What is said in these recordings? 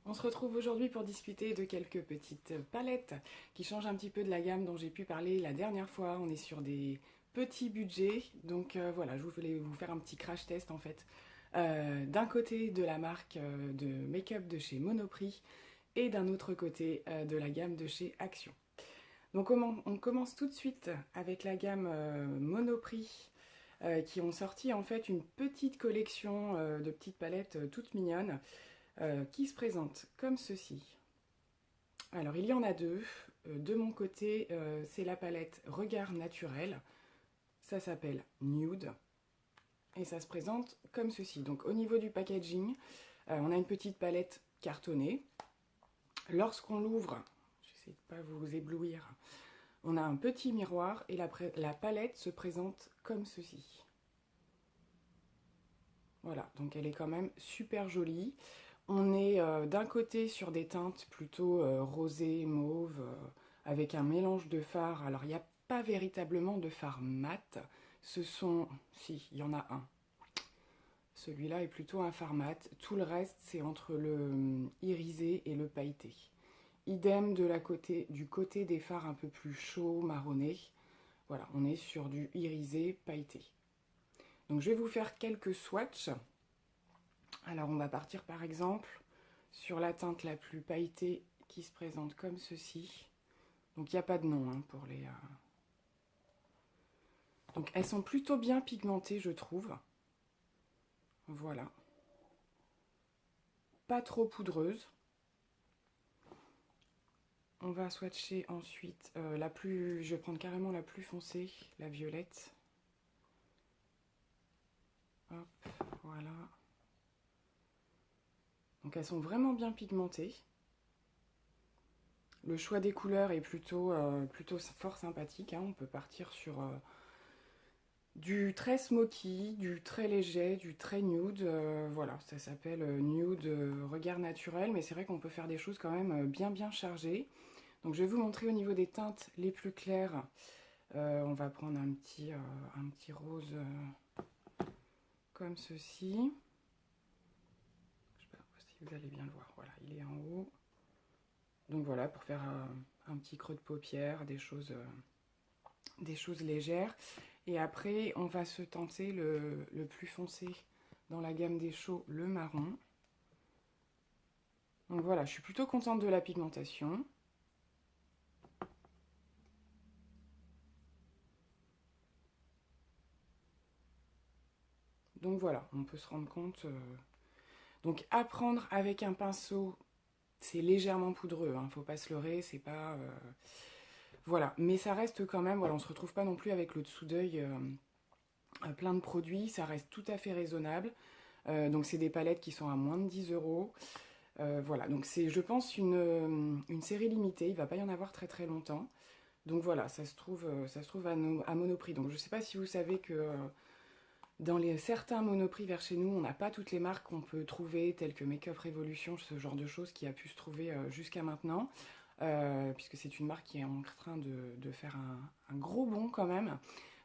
On se retrouve aujourd'hui pour discuter de quelques petites palettes qui changent un petit peu de la gamme dont j'ai pu parler la dernière fois. On est sur des petits budgets, donc voilà, je voulais vous faire un petit crash test en fait. D'un côté de la marque de make-up de chez Monoprix et d'un autre côté de la gamme de chez Action. Donc on commence tout de suite avec la gamme Monoprix qui ont sorti en fait une petite collection de petites palettes toutes mignonnes qui se présente comme ceci. Alors il y en a deux. De mon côté, c'est la palette Regard Naturel. Ça s'appelle Nude. Et ça se présente comme ceci. Donc au niveau du packaging, on a une petite palette cartonnée. Lorsqu'on l'ouvre, j'essaie de ne pas vous éblouir, on a un petit miroir et la palette se présente comme ceci. Voilà, donc elle est quand même super jolie. On est d'un côté sur des teintes plutôt rosé, mauve, avec un mélange de fards. Alors il n'y a pas véritablement de fard mat. Ce sont... Si, il y en a un. Celui-là est plutôt un fard mat. Tout le reste, c'est entre le irisé et le pailleté. Idem du côté des fards un peu plus chauds, marronnés. Voilà, on est sur du irisé pailleté. Donc je vais vous faire quelques swatchs. Alors on va partir par exemple sur la teinte la plus pailletée qui se présente comme ceci. Donc il n'y a pas de nom hein, pour les... Donc elles sont plutôt bien pigmentées je trouve. Voilà. Pas trop poudreuse. On va swatcher ensuite la plus... Je vais prendre carrément la plus foncée, la violette. Hop, voilà. Donc elles sont vraiment bien pigmentées. Le choix des couleurs est plutôt fort sympathique. Hein. On peut partir sur du très smoky, du très léger, du très nude. Voilà, ça s'appelle nude regard naturel. Mais c'est vrai qu'on peut faire des choses quand même bien chargées. Donc je vais vous montrer au niveau des teintes les plus claires. On va prendre un petit rose comme ceci. Je ne sais pas si vous allez bien le voir. Voilà, il est en haut. Donc voilà, pour faire un petit creux de paupière, des choses légères. Et après, on va se tenter le plus foncé dans la gamme des chauds, le marron. Donc voilà, je suis plutôt contente de la pigmentation. Donc voilà, on peut se rendre compte. Donc à prendre avec un pinceau, c'est légèrement poudreux, hein, faut pas se leurrer, c'est pas... Voilà, mais ça reste quand même, voilà, on se retrouve pas non plus avec le dessous d'œil plein de produits, ça reste tout à fait raisonnable. Donc c'est des palettes qui sont à moins de 10 euros. Voilà, donc c'est, je pense, une série limitée, il va pas y en avoir très longtemps. Donc voilà, ça se trouve à Monoprix. Donc je sais pas si vous savez que dans certains Monoprix vers chez nous, on n'a pas toutes les marques qu'on peut trouver, telles que Make Up Revolution, ce genre de choses qui a pu se trouver jusqu'à maintenant. Puisque c'est une marque qui est en train de faire un gros bond quand même.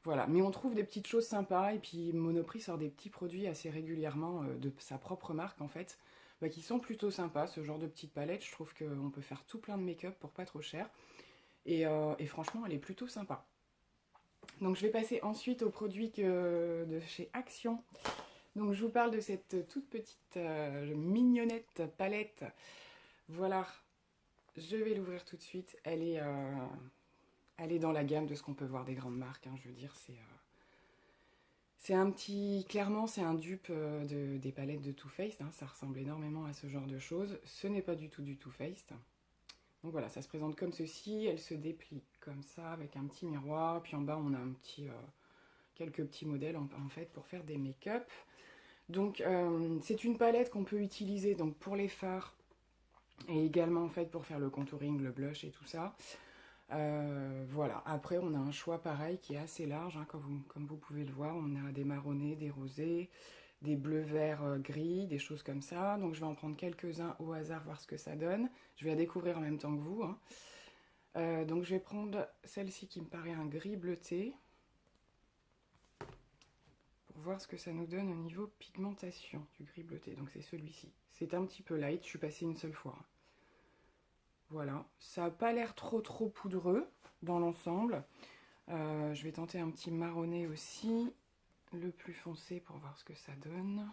Voilà, mais on trouve des petites choses sympas, et puis Monoprix sort des petits produits assez régulièrement de sa propre marque en fait, qui sont plutôt sympas, ce genre de petites palettes. Je trouve qu'on peut faire tout plein de make-up pour pas trop cher, et franchement elle est plutôt sympa. Donc je vais passer ensuite aux produits de chez Action. Donc je vous parle de cette toute petite mignonnette palette. Voilà, je vais l'ouvrir tout de suite. Elle est dans la gamme de ce qu'on peut voir des grandes marques. Hein, je veux dire, c'est un petit... Clairement, c'est un dupe des palettes de Too Faced. Hein, ça ressemble énormément à ce genre de choses. Ce n'est pas du tout du Too Faced. Donc voilà, ça se présente comme ceci. Elle se déplie comme ça, avec un petit miroir. Puis en bas, on a quelques petits modèles en fait pour faire des make-up. Donc c'est une palette qu'on peut utiliser donc, pour les fards, et également en fait pour faire le contouring, le blush et tout ça. Voilà, après on a un choix pareil qui est assez large, hein, comme vous pouvez le voir. On a des marronnés, des rosés, des bleus, verts, gris, des choses comme ça. Donc je vais en prendre quelques-uns au hasard, voir ce que ça donne. Je vais la découvrir en même temps que vous. Hein. Donc je vais prendre celle-ci qui me paraît un gris bleuté, pour voir ce que ça nous donne au niveau pigmentation du gris bleuté. Donc c'est celui-ci. C'est un petit peu light, je suis passée une seule fois. Voilà, ça n'a pas l'air trop poudreux dans l'ensemble. Je vais tenter un petit marronné aussi, le plus foncé pour voir ce que ça donne.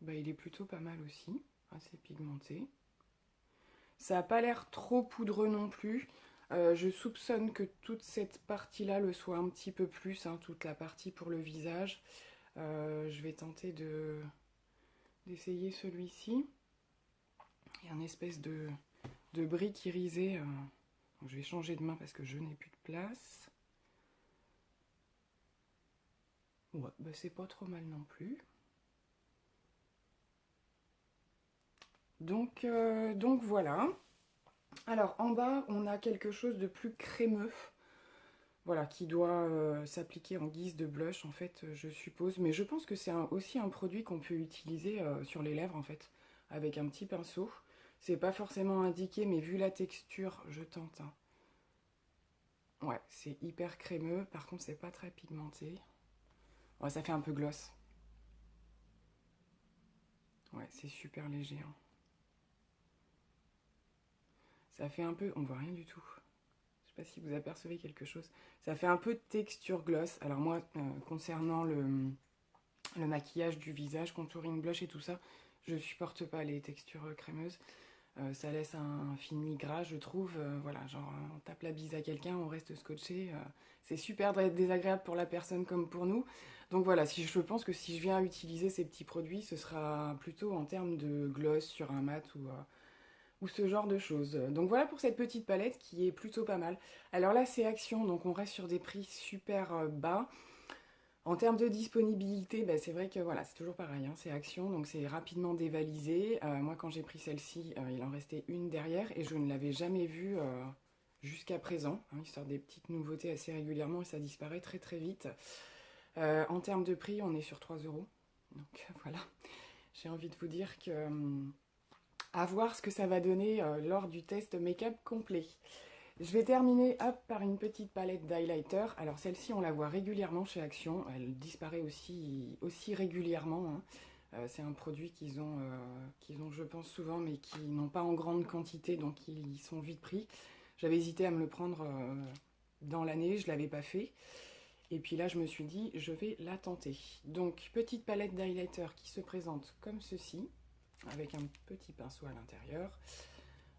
Bah, il est plutôt pas mal aussi, assez pigmenté. Ça n'a pas l'air trop poudreux non plus. Je soupçonne que toute cette partie-là le soit un petit peu plus, hein, toute la partie pour le visage. Je vais tenter d'essayer celui-ci. Il y a une espèce de brique irisée. Donc je vais changer de main parce que je n'ai plus de place. Ouais, bah c'est pas trop mal non plus. Donc voilà. Alors en bas, on a quelque chose de plus crémeux. Voilà, qui doit s'appliquer en guise de blush, en fait, je suppose. Mais je pense que c'est aussi un produit qu'on peut utiliser sur les lèvres, en fait, avec un petit pinceau. C'est pas forcément indiqué, mais vu la texture, je tente. Hein. Ouais, c'est hyper crémeux. Par contre, c'est pas très pigmenté. Ouais, ça fait un peu gloss. Ouais, c'est super léger. Hein. Ça fait un peu... On voit rien du tout. Je sais pas si vous apercevez quelque chose. Ça fait un peu texture gloss. Alors moi, concernant le maquillage du visage, contouring, blush et tout ça, je supporte pas les textures crémeuses. Ça laisse un fini gras, je trouve. Voilà, genre on tape la bise à quelqu'un, on reste scotché. C'est super désagréable pour la personne comme pour nous. Donc voilà, je pense que si je viens utiliser ces petits produits, ce sera plutôt en termes de gloss sur un mat ou ce genre de choses. Donc voilà pour cette petite palette qui est plutôt pas mal. Alors là, c'est Action, donc on reste sur des prix super bas. En termes de disponibilité, bah c'est vrai que voilà, c'est toujours pareil, hein, c'est Action, donc c'est rapidement dévalisé. Moi, quand j'ai pris celle-ci, il en restait une derrière et je ne l'avais jamais vue jusqu'à présent. Hein, ils sortent des petites nouveautés assez régulièrement et ça disparaît très vite. En termes de prix, on est sur 3 €. Donc voilà, j'ai envie de vous dire que à voir ce que ça va donner lors du test make-up complet. Je vais terminer par une petite palette d'highlighter. Alors celle-ci, on la voit régulièrement chez Action. Elle disparaît aussi régulièrement. Hein. C'est un produit qu'ils ont, je pense, souvent, mais qui n'ont pas en grande quantité, donc ils sont vite pris. J'avais hésité à me le prendre dans l'année, je ne l'avais pas fait. Et puis là, je me suis dit, je vais la tenter. Donc, petite palette d'highlighter qui se présente comme ceci, avec un petit pinceau à l'intérieur.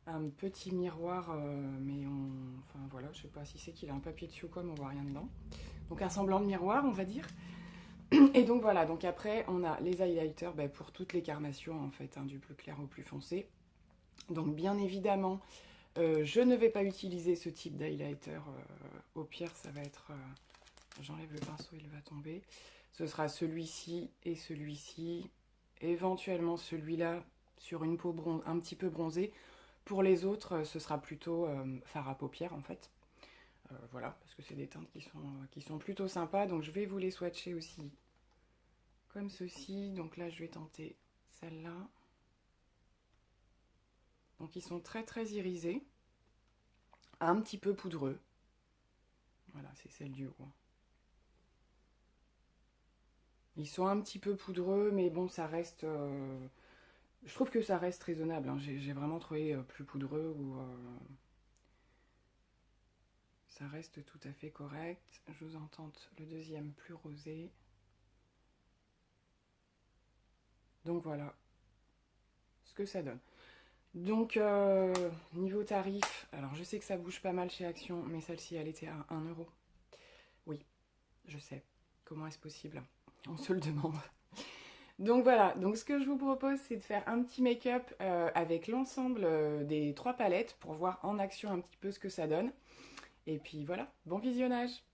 Un petit miroir, mais enfin voilà, je sais pas si c'est qu'il a un papier dessus ou quoi, mais on voit rien dedans. Donc un semblant de miroir, on va dire. Et donc voilà, donc après on a les highlighters pour toutes les carnations en fait, hein, du plus clair au plus foncé. Donc bien évidemment, je ne vais pas utiliser ce type d'highlighter. Au pire, ça va être... j'enlève le pinceau, il va tomber. Ce sera celui-ci et celui-ci. Éventuellement celui-là sur une peau un petit peu bronzée. Pour les autres, ce sera plutôt fard à paupières en fait. Voilà, parce que c'est des teintes qui sont plutôt sympas. Donc je vais vous les swatcher aussi comme ceci. Donc là, je vais tenter celle-là. Donc ils sont très irisés. Un petit peu poudreux. Voilà, c'est celle du haut. Ils sont un petit peu poudreux, mais bon, ça reste... je trouve que ça reste raisonnable. Hein. J'ai vraiment trouvé plus poudreux ou... ça reste tout à fait correct. Je vous en tente le deuxième plus rosé. Donc voilà ce que ça donne. Donc niveau tarif, alors je sais que ça bouge pas mal chez Action, mais celle-ci elle était à 1 €. Oui, je sais. Comment est-ce possible? On se le demande. Donc voilà, donc ce que je vous propose, c'est de faire un petit make-up avec l'ensemble des 3 palettes pour voir en action un petit peu ce que ça donne. Et puis voilà, bon visionnage!